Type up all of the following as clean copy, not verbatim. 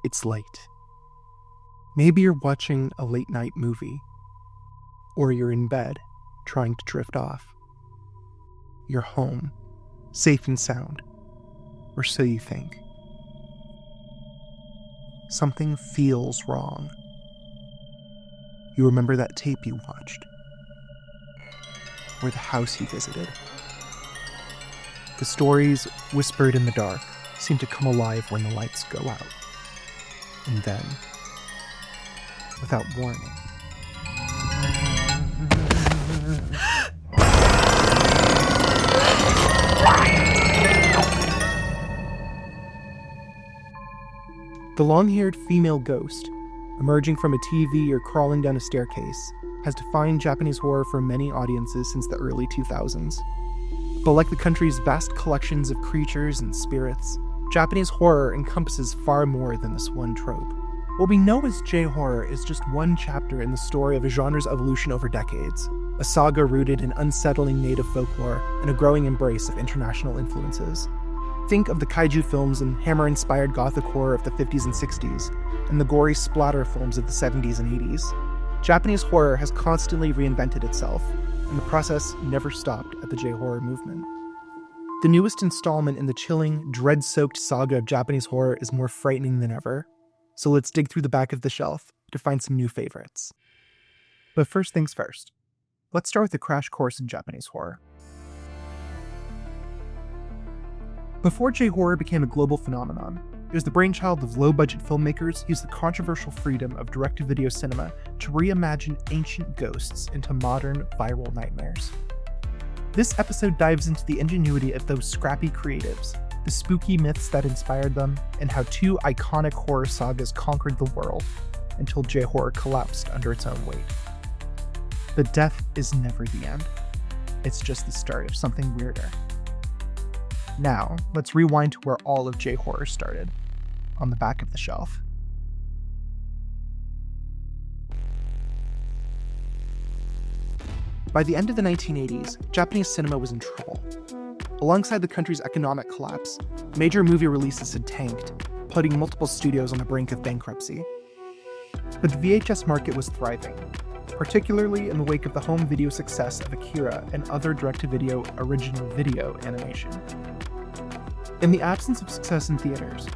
It's late. Maybe you're watching a late-night movie, or you're in bed, trying to drift off. You're home, safe and sound, or so you think. Something feels wrong. You remember that tape you watched, or the house you visited. The stories whispered in the dark seem to come alive when the lights go out. And then, without warning, the long-haired female ghost, emerging from a TV or crawling down a staircase, has defined Japanese horror for many audiences since the early 2000s. But like the country's vast collections of creatures and spirits, Japanese horror encompasses far more than this one trope. What we know as J-horror is just one chapter in the story of a genre's evolution over decades, a saga rooted in unsettling native folklore and a growing embrace of international influences. Think of the kaiju films and Hammer-inspired gothic horror of the 50s and 60s, and the gory splatter films of the 70s and 80s. Japanese horror has constantly reinvented itself, and the process never stopped at the J-horror movement. The newest installment in the chilling, dread-soaked saga of Japanese horror is more frightening than ever, so let's dig through the back of the shelf to find some new favorites. But first things first, let's start with a crash course in Japanese horror. Before J-horror became a global phenomenon, it was the brainchild of low-budget filmmakers who used the controversial freedom of direct-to-video cinema to reimagine ancient ghosts into modern, viral nightmares. This episode dives into the ingenuity of those scrappy creatives, the spooky myths that inspired them, and how two iconic horror sagas conquered the world until J-horror collapsed under its own weight. But death is never the end. It's just the start of something weirder. Now, let's rewind to where all of J-horror started, on the back of the shelf. By the end of the 1980s, Japanese cinema was in trouble. Alongside the country's economic collapse, major movie releases had tanked, putting multiple studios on the brink of bankruptcy. But the VHS market was thriving, particularly in the wake of the home video success of Akira and other direct-to-video original video animation. In the absence of success in theaters,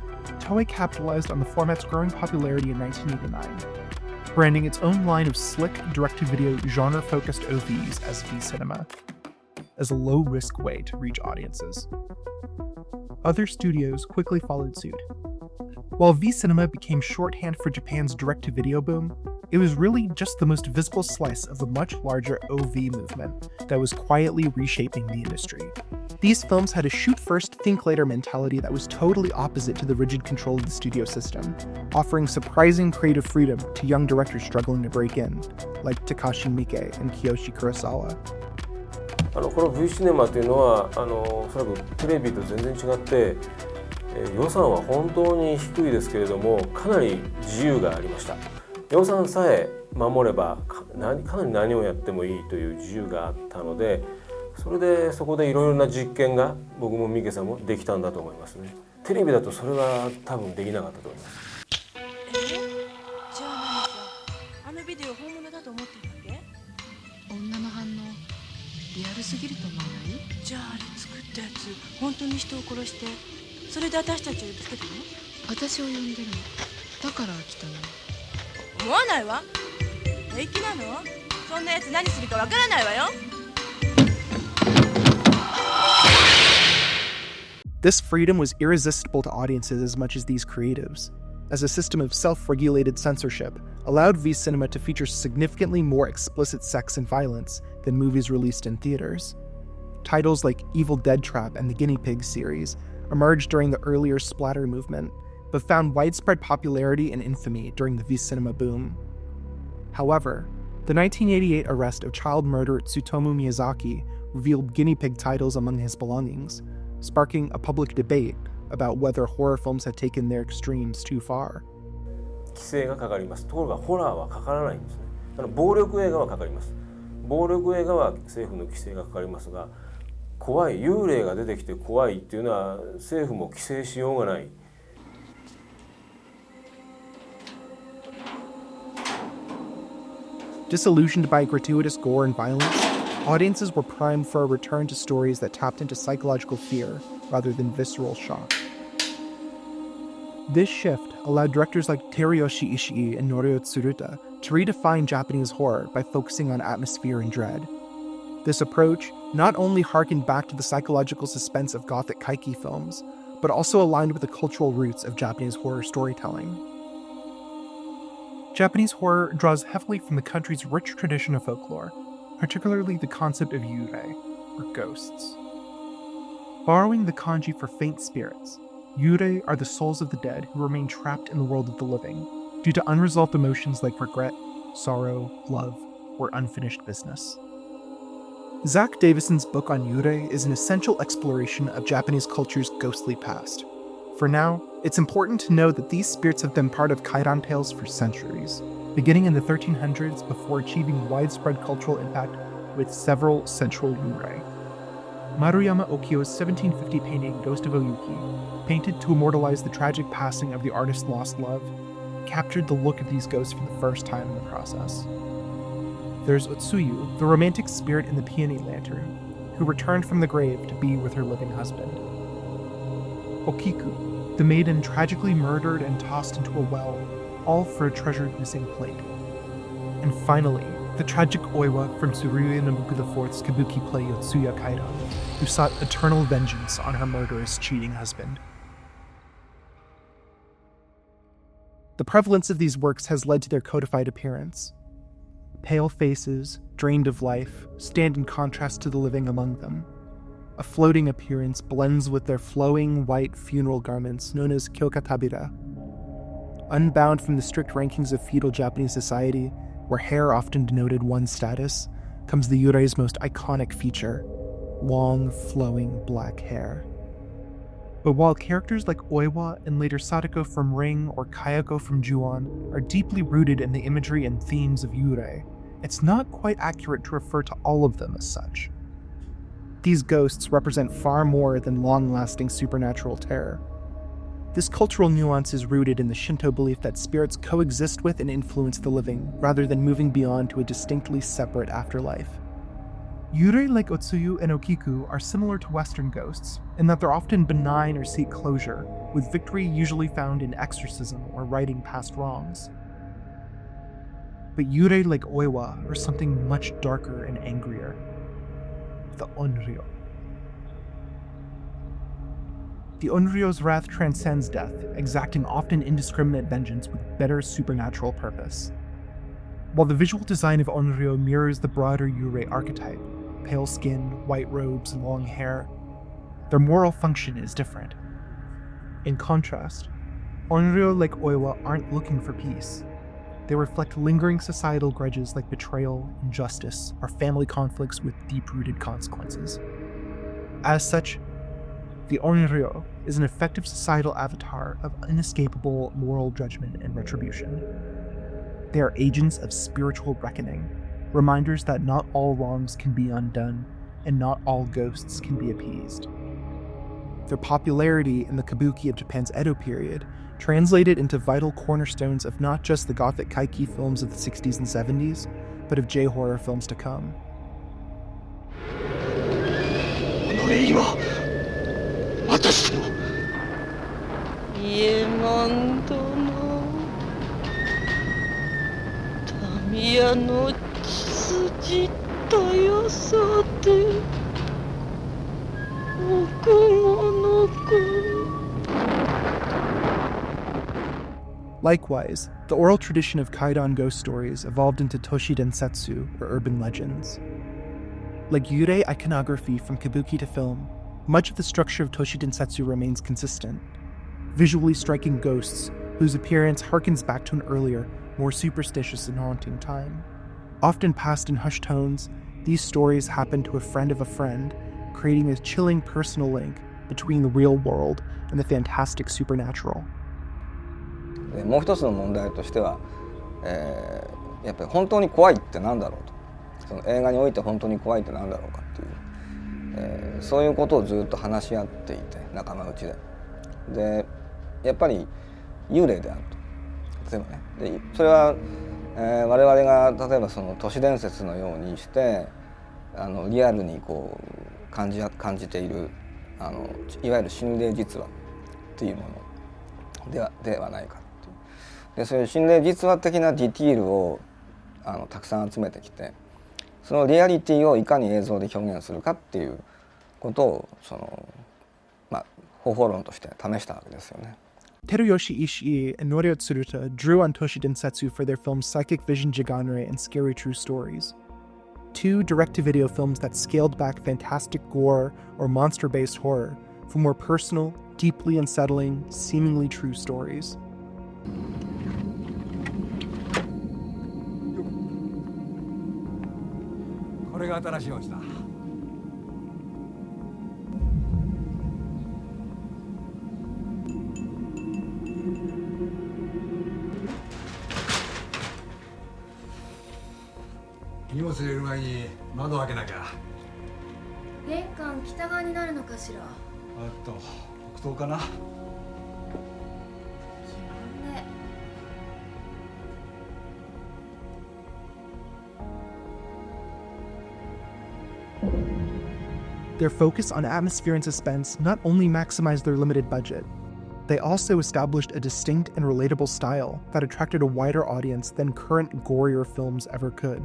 Toei capitalized on the format's growing popularity in 1989, branding its own line of slick, direct-to-video, genre-focused OVs as V-Cinema, as a low-risk way to reach audiences. Other studios quickly followed suit. While V-Cinema became shorthand for Japan's direct-to-video boom, it was really just the most visible slice of the much larger OV movement that was quietly reshaping the industry. These films had a shoot-first, think-later mentality that was totally opposite to the rigid control of the studio system, offering surprising creative freedom to young directors struggling to break in, like Takashi Miike and Kiyoshi Kurosawa. この V シネマというのはおそらくテレビと全然違って、予算は本当に低いですけれどもかなり自由がありました。予算さえ守ればかなり何をやってもいいという自由があったので、そこでいろいろな実験が僕もミケさんもできたんだと思いますね。テレビだとそれは多分できなかったと思います。じゃあ何かあのビデオ本物だと思ってるわけ？女の反応リアルすぎると思わない？じゃああれ作ったやつ本当に人を殺してそれで私たちをつけたの？私を呼んでるの。だから来たの。思わないわ。平気なの？そんなやつ何するかわからないわよ。This freedom was irresistible to audiences as much as these creatives, as a system of self-regulated censorship allowed V-Cinema to feature significantly more explicit sex and violence than movies released in theaters. Titles like Evil Dead Trap and the Guinea Pig series emerged during the earlier splatter movement, but found widespread popularity and infamy during the V-Cinema boom. However, The 1988 arrest of child murderer Tsutomu Miyazaki revealed guinea pig titles among his belongings, sparking a public debate about whether horror films had taken their extremes too far. 規制がかかります。ところがホラーはかからないんですね。暴力映画はかかります。暴力映画は政府の規制がかかりますが、怖い幽霊が出てきて怖いっていうのは政府も規制しようがない。Disillusioned by gratuitous gore and violence, audiences were primed for a return to stories that tapped into psychological fear rather than visceral shock. This shift allowed directors like Teruyoshi Ishii and Norio Tsuruta to redefine Japanese horror by focusing on atmosphere and dread. This approach not only harkened back to the psychological suspense of Gothic kaiki films, but also aligned with the cultural roots of Japanese horror storytelling. Japanese horror draws heavily from the country's rich tradition of folklore, particularly the concept of yurei, or ghosts. Borrowing the kanji for faint spirits, yurei are the souls of the dead who remain trapped in the world of the living due to unresolved emotions like regret, sorrow, love, or unfinished business. Zach Davison's book on yurei is an essential exploration of Japanese culture's ghostly past. For now, it's important to know that these spirits have been part of kaidan tales for centuries, beginning in the 1300s before achieving widespread cultural impact with several central yurei. Maruyama Okio's 1750 painting Ghost of Oyuki, painted to immortalize the tragic passing of the artist's lost love, captured the look of these ghosts for the first time in the process. There's Otsuyu, the romantic spirit in the peony lantern, who returned from the grave to be with her living husband. Okiku, the maiden tragically murdered and tossed into a well, all for a treasured missing plate. And finally, the tragic Oiwa from Tsuruya Nobunaga IV's kabuki play Yotsuya Kaidan, who sought eternal vengeance on her murderous, cheating husband. The prevalence of these works has led to their codified appearance. Pale faces, drained of life, stand in contrast to the living among them. A floating appearance blends with their flowing white funeral garments known as kyokatabira. Unbound from the strict rankings of feudal Japanese society, where hair often denoted one's status, comes the yurei's most iconic feature: long, flowing black hair. But while characters like Oiwa and later Sadako from Ring or Kayako from Ju-on are deeply rooted in the imagery and themes of yurei, it's not quite accurate to refer to all of them as such. These ghosts represent far more than long-lasting supernatural terror. This cultural nuance is rooted in the Shinto belief that spirits coexist with and influence the living, rather than moving beyond to a distinctly separate afterlife. Yurei like Otsuyu and Okiku are similar to Western ghosts, in that they're often benign or seek closure, with victory usually found in exorcism or righting past wrongs. But yurei like Oiwa are something much darker and angrier: the Onryo. The Onryo's wrath transcends death, exacting often indiscriminate vengeance with bitter supernatural purpose. While the visual design of Onryo mirrors the broader yurei archetype, pale skin, white robes, and long hair, their moral function is different. In contrast, Onryo like Oiwa aren't looking for peace. They reflect lingering societal grudges like betrayal, injustice, or family conflicts with deep-rooted consequences. As such, the Onryo is an effective societal avatar of inescapable moral judgment and retribution. They are agents of spiritual reckoning, reminders that not all wrongs can be undone, and not all ghosts can be appeased. Their popularity in the kabuki of Japan's Edo period translated into vital cornerstones of not just the Gothic kaiki films of the 60s and 70s, but of J-horror films to come. 私のイエモン殿、タミヤの血筋たやさで奥物子。 Likewise, the oral tradition of kaidan ghost stories evolved into toshi densetsu, or urban legends. Like yurei iconography from kabuki to film, much of the structure of toshi densetsu remains consistent, visually striking ghosts whose appearance harkens back to an earlier, more superstitious and haunting time. Often passed in hushed tones, these stories happen to a friend of a friend, creating a chilling personal link between the real world and the fantastic supernatural. もう一つの問題としては、やっぱり本当に怖いって何だろうと、その映画において本当に怖いって何だろうかっていう、そういうことをずっと話し合っていて、仲間内で。で、やっぱり幽霊であると。例えばね。で、それは、我々が例えばその都市伝説のようにしてリアルにこう感じているいわゆる心霊実話っていうものではないかっていう。で、そういう心霊実話的なディティールをたくさん集めてきて、そのリアリティをいかに映像で表現するかっていうことを方法論として試したわけですよね。Teruyoshi Ishii and Noryo Tsuruta drew on Toshi Densetsu for their films Psychic Vision Jiganrei and Scary True Stories, two direct-to-video films that scaled back fantastic gore or monster-based horror for more personal, deeply unsettling, seemingly true stories. これが新しいお家だ。荷物入れる前に窓を開けなきゃ。玄関北側になるのかしら。北東かな。Their focus on atmosphere and suspense not only maximized their limited budget, they also established a distinct and relatable style that attracted a wider audience than current gorier films ever could.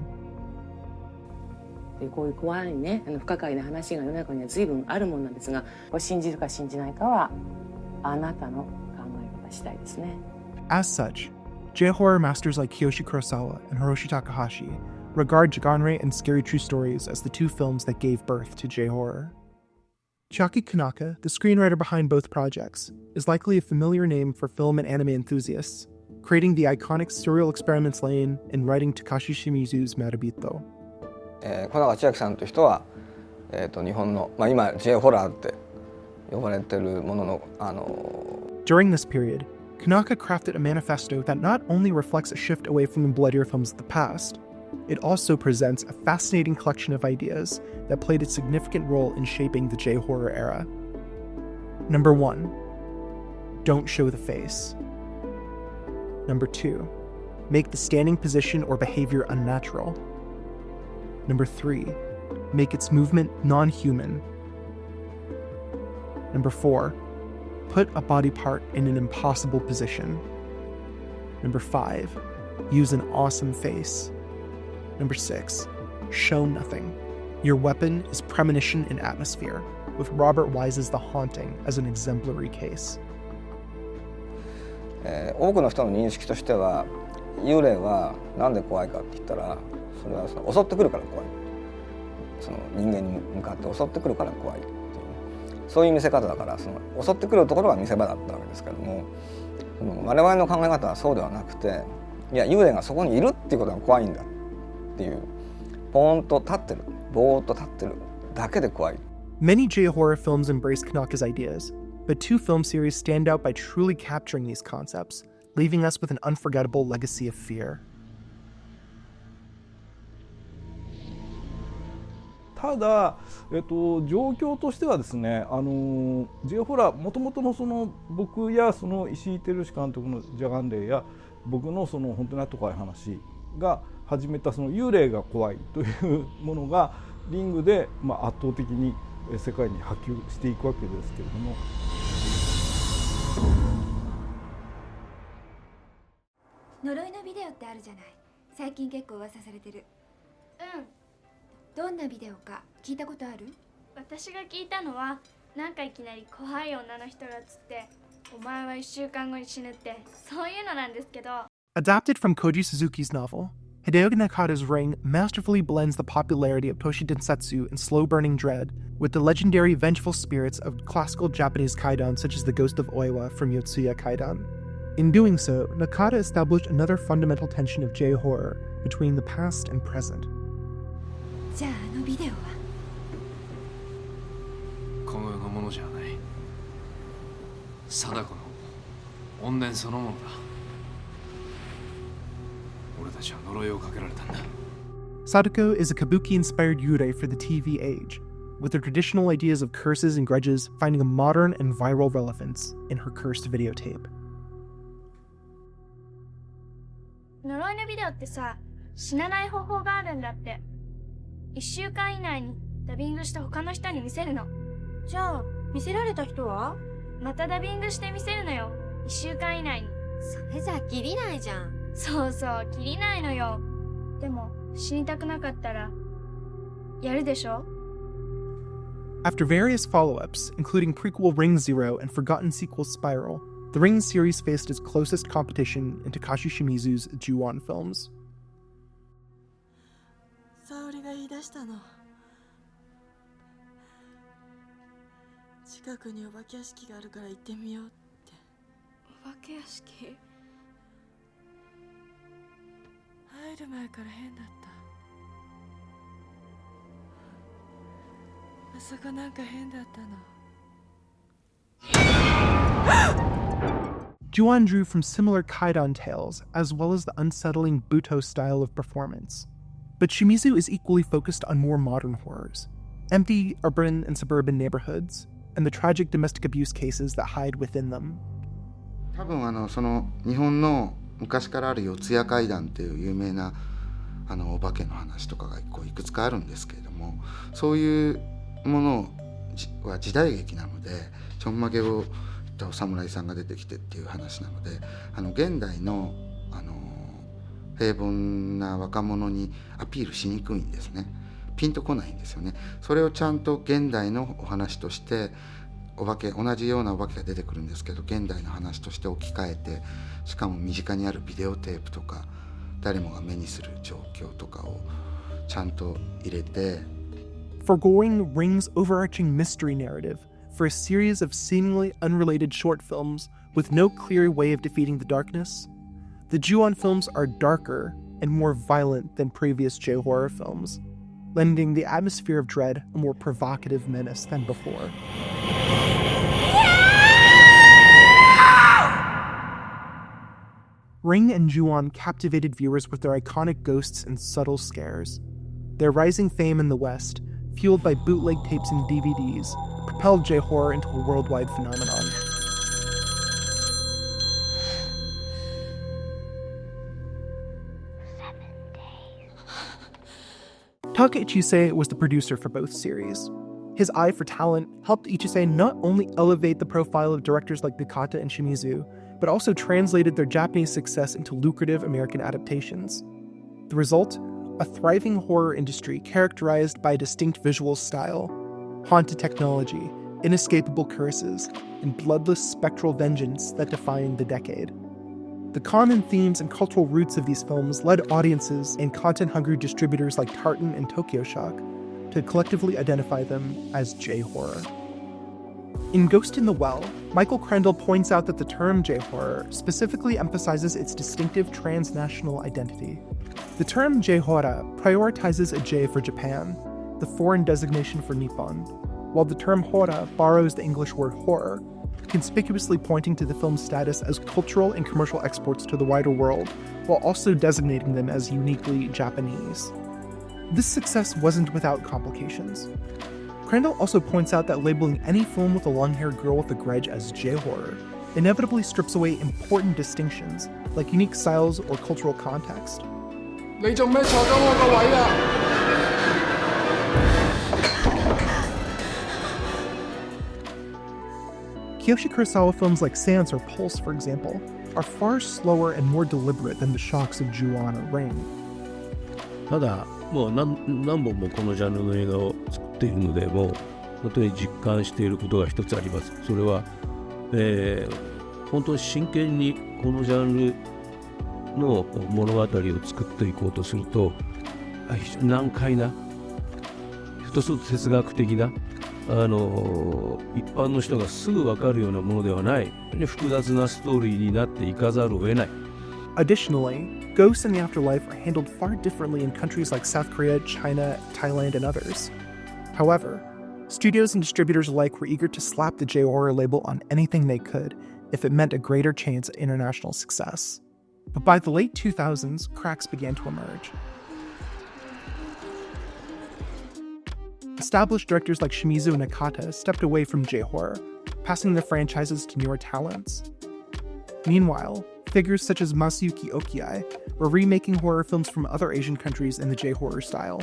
こういう怖いね、不可解な話が世の中には随分あるものなんですが、信じるか信じないかはあなたの考え方次第ですね。As such, J-horror masters like Kiyoshi Kurosawa and Hiroshi Takahashi regard Jiganrei and Scary True Stories as the two films that gave birth to J-horror. Chiaki Konaka, the screenwriter behind both projects, is likely a familiar name for film and anime enthusiasts, creating the iconic Serial Experiments lane and writing Takashi Shimizu's Marabito. 小永千秋さんという人は、日本の、今 J ホラーって呼ばれてるもののDuring this period, Konaka crafted a manifesto that not only reflects a shift away from the bloodier films of the past, it also presents a fascinating collection of ideas that played a significant role in shaping the J-horror era. Number 1. Don't show the face. Number 2. Make the standing position or behavior unnatural. Number 3. Make its movement non-human. Number 4. Put a body part in an impossible position. Number 5. Use an awesome face. Number 6. Show nothing. Your weapon is premonition in atmosphere, with Robert Wise's The Haunting as an exemplary case. 多くの人の認識としては、幽霊はなんで怖いかって言ったら、それは襲ってくるから怖い。その人間に向かって襲ってくるから怖いっていう、そういう見せ方だから、襲ってくるところは見せ場だったわけですけども、我々の考え方はそうではなくて、いや幽霊がそこにいるっていうことが怖いんだっていう、ポーンと立ってる、ぼーっと立ってるだけで怖い。Many J-horror films embrace Konaka's ideas, but two film series stand out by truly capturing these concepts, leaving us with an unforgettable legacy of fear. ただ、状況としてはですね、J ホラーもともとの僕や石井照志監督のジャガンレイや僕の本当にあった怖い話が始めた幽霊が怖いというものがリングで圧倒的に世界に波及していくわけですけれども。呪いのビデオってあるじゃない。最近結構噂されてる。どんなビデオか聞いたことある？私が聞いたのは、なんかいきなり怖い女の人が映って、お前は1週間後に死ぬって、そういうのなんですけど。Adapted from Koji Suzuki's novel, Hideo Nakata's Ring masterfully blends the popularity of Toshi Densetsu and slow-burning dread with the legendary vengeful spirits of classical Japanese kaidan such as the Ghost of Oiwa from Yotsuya Kaidan. In doing so, Nakata established another fundamental tension of J-horror between the past and present. じゃああのビデオはこの世のものじゃない。貞子の怨念そのものだ。俺たちは呪いをかけられたんだ。Sadako is a kabuki-inspired yurei for the TV age, with the traditional ideas of curses and grudges finding a modern and viral relevance in her cursed videotape. 呪いのビデオってさ、死なない方法があるんだって。1週間以内にダビングして他の人に見せるの。じゃあ見せられた人はまたダビングして見せるのよ。1週間以内に。それじゃ切りないじゃん。そうそう、切りないのよ。でも死にたくなかったらやるでしょ。 After various follow-ups, including prequel Ring Zero and forgotten sequel Spiral, the Ring series faced its closest competition in Takashi Shimizu's Ju-on films. 沙織が言い出したの。近くにお化け屋敷があるから行ってみようって。お化け屋敷？入る前から変だった。あそこなんか変だったの。Ju-on drew from similar Kaidan tales, as well as the unsettling Buto style of performance. But Shimizu is equally focused on more modern horrors, empty urban and suburban neighborhoods, and the tragic domestic abuse cases that hide within them. 多分その日本の昔からある四谷怪談っていう有名なお化けの話とかがいくつかあるんですけれども、そういうものは時代劇なので、ちょんまげをったお侍さんが出てきてっていう話なので、現代の平凡な若者にアピールしにくいんですね。ピンとこないんですよね。それをちゃんと現代のお話として同じようなお化けが出てくるんですけど、現代の話として置き換えて、しかも身近にあるビデオテープとか誰もが目にする状況とかをちゃんと入れて、 Foregoing Ring's overarching mystery narrative for a series of seemingly unrelated short films with no clear way of defeating the darkness, the Ju-on films are darker and more violent than previous J-horror films, lending the atmosphere of dread a more provocative menace than before. Ring and Ju-on captivated viewers with their iconic ghosts and subtle scares. Their rising fame in the West, fueled by bootleg tapes and DVDs, propelled J-horror into a worldwide phenomenon. Taka Ichise was the producer for both series. His eye for talent helped Ichise not only elevate the profile of directors like Nakata and Shimizu, but also translated their Japanese success into lucrative American adaptations. The result? A thriving horror industry characterized by a distinct visual style, haunted technology, inescapable curses, and bloodless spectral vengeance that defined the decade. The common themes and cultural roots of these films led audiences and content-hungry distributors like Tartan and Tokyo Shock to collectively identify them as J-horror. In Ghost in the Well, Michael Crandall points out that the term J-horror specifically emphasizes its distinctive transnational identity. The term J-horror prioritizes a J for Japan, the foreign designation for Nippon, while the term horror borrows the English word horror, conspicuously pointing to the film's status as cultural and commercial exports to the wider world, while also designating them as uniquely Japanese. This success wasn't without complications. Crandall also points out that labeling any film with a long-haired girl with a grudge as J-horror inevitably strips away important distinctions, like unique styles or cultural context. 你做咩坐咗我個位啊？ Kiyoshi Kurosawa films like Seance or Pulse, for example, are far slower and more deliberate than the shocks of Ju-on or Ring. ただもう 何本もこのジャンルの映画を作っているので、もう本当に実感していることが一つあります。それは、本当に真剣にこのジャンルの物語を作っていこうとすると、難解な、ひとつ哲学的な一般の人がすぐ分かるようなものではない、複雑なストーリーになっていかざるを得ない。Additionally, ghosts in the afterlife are handled far differently in countries like South Korea, China, Thailand, and others. However, studios and distributors alike were eager to slap the J-horror label on anything they could if it meant a greater chance at international success. But by the late 2000s, cracks began to emerge. Established directors like Shimizu and Nakata stepped away from J-horror, passing their franchises to newer talents. Meanwhile, figures such as Masayuki Okiai were remaking horror films from other Asian countries in the J-horror style.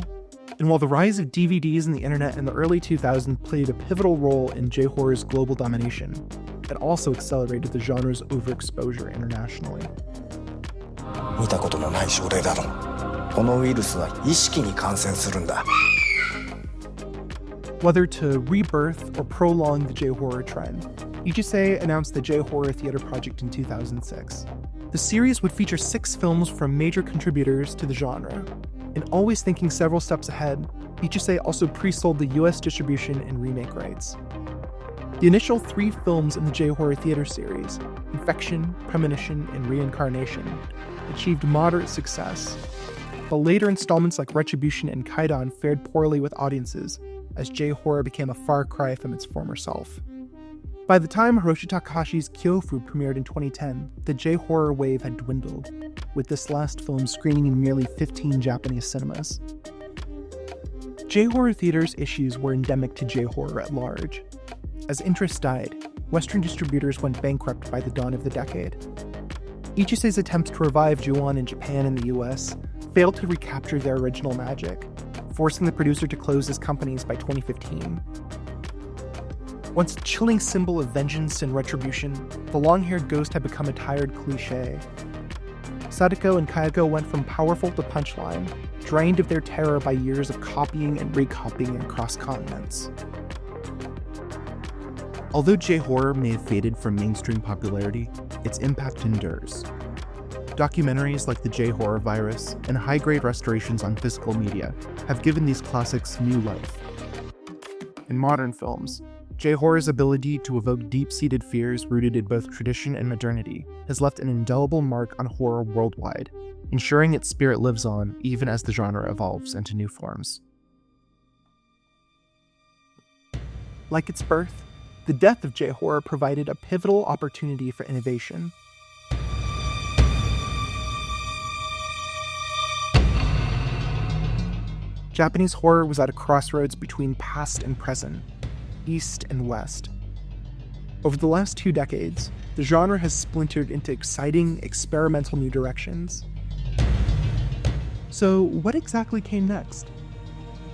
And while the rise of DVDs and the internet in the early 2000s played a pivotal role in J-horror's global domination, it also accelerated the genre's overexposure internationally. 見たことのない症例だろう。このウイルスは意識に感染するんだ。Whether to rebirth or prolong the J-horror trend, Ichise announced the J-horror theater project in 2006. The series would feature 6 films from major contributors to the genre. And always thinking several steps ahead, Ichise also pre-sold the US distribution and remake rights. The initial 3 films in the J-horror theater series, Infection, Premonition, and Reincarnation, achieved moderate success, while later installments like Retribution and Kaidan fared poorly with audiences, as J-horror became a far cry from its former self. By the time Hiroshi Takahashi's Kyofu premiered in 2010, the J-horror wave had dwindled, with this last film screening in merely 15 Japanese cinemas. J-horror theaters' issues were endemic to J-horror at large. As interest died, Western distributors went bankrupt by the dawn of the decade. Ichise's attempts to revive Ju-on in Japan and the US failed to recapture their original magic, forcing the producer to close his companies by 2015. Once a chilling symbol of vengeance and retribution, the long-haired ghost had become a tired cliché. Sadako and Kayako went from powerful to punchline, drained of their terror by years of copying and recopying across continents. Although J-horror may have faded from mainstream popularity, its impact endures. Documentaries like the J-horror virus and high-grade restorations on physical media have given these classics new life. In modern films, J-horror's ability to evoke deep-seated fears rooted in both tradition and modernity has left an indelible mark on horror worldwide, ensuring its spirit lives on even as the genre evolves into new forms. Like its birth, the death of J-horror provided a pivotal opportunity for innovation. Japanese horror was at a crossroads between past and present, East and West. Over the last 2 decades, the genre has splintered into exciting, experimental new directions. So, what exactly came next?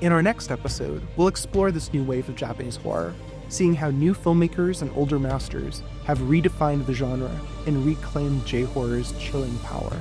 In our next episode, we'll explore this new wave of Japanese horror, seeing how new filmmakers and older masters have redefined the genre and reclaimed J-horror's chilling power.